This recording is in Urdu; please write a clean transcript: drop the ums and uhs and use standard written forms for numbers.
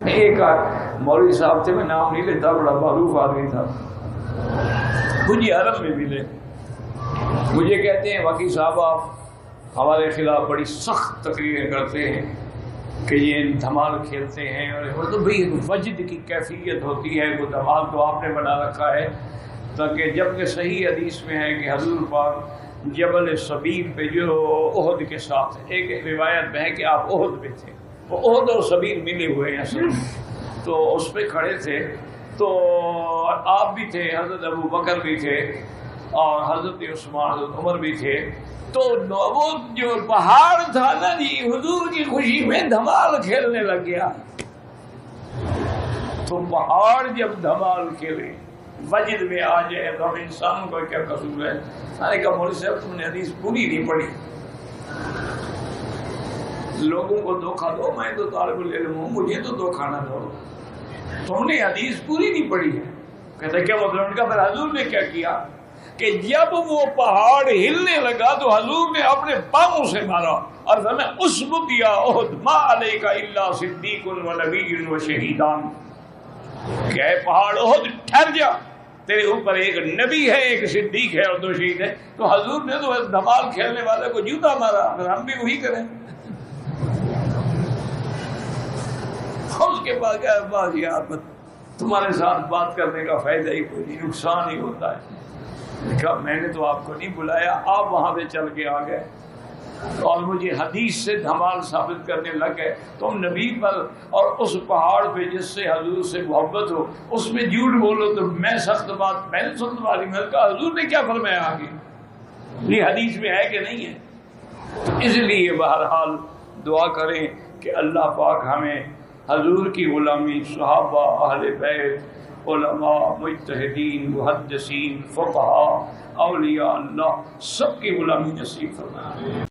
ایک مولوی صاحب تھے، میں نام نہیں لیتا، بڑا معروف آدمی تھا، مجھے عرب میں ملے، مجھے کہتے ہیں واقعی صاحب آپ ہمارے خلاف بڑی سخت تقریریں کرتے ہیں کہ یہ دھمال کھیلتے ہیں، اور تو بھئی وجد کی کیفیت ہوتی ہے، وہ دھمال تو آپ نے بنا رکھا ہے، تاکہ جبکہ صحیح حدیث میں ہے کہ حضور پاک جبل صبیر پہ جو احد کے ساتھ، ایک روایت میں ہے کہ آپ احد پہ تھے، وہ احد اور صبیر ملے ہوئے ہیں اصل، تو اس پہ کھڑے تھے، تو آپ بھی تھے، حضرت ابو بکر بھی تھے، اور حضرت عثمان، حضرت عمر بھی تھے، تو وہ جو پہاڑ تھا نا جی، حضور کی خوشی میں دھمال کھیلنے لگ گیا۔ تو پہاڑ جب دھمال کھیلے، وجد میں آ جائے، تو ہم انسان کو کیا قصور ہے؟ میں نے کہا مولوی صاحب تم نے حدیث پوری نہیں پڑھی، لوگوں کو دھوکہ دو، میں تو طالب العلم ہوں، مجھے تو دھوکہ نہ دو، تم نے حدیث پوری نہیں پڑھی ہے۔ کہتے کیا مطلب؟ ان کا پھر حضور نے کیا کیا کہ جب وہ پہاڑ ہلنے لگا تو حضور نے اپنے پاؤں سے مارا اور فرمایا اسبت یا احد ما علیک الا صدیق و نبی و شہیدان، کہ اے پہاڑ احد ٹھہر جا، تیرے اوپر ایک نبی ہے، ایک صدیق ہے اور 2 شہید ہیں۔ تو حضور نے تو دھمال کھیلنے والے کو جوتا مارا، اگر ہم بھی وہی کریں۔ اس کے بعد کیا بات یار، تمہارے ساتھ بات کرنے کا فائدہ ہی کوئی نہیں، نقصان ہی ہوتا ہے۔ کہا میں نے تو آپ کو نہیں بلایا، آپ وہاں پہ چل کے آ گئے اور مجھے حدیث سے دھمال ثابت کرنے لگ گئے، تم نبی پر اور اس پہاڑ پہ جس سے حضور سے محبت ہو اس میں جھوٹ بولو، تو میں سخت بات میں نے سخت بات، میں نے کہا حضور نے کیا فرمایا آگے، یہ حدیث میں ہے کہ نہیں ہے؟ تو اس لیے بہرحال دعا کریں کہ اللہ پاک ہمیں حضور کی غلامی، صحابہ، اہل بیت، علماء، مجتہدین، محدثین، فقہاء، اولیاء اللہ، سب کی غلامی نصیب فرمائے۔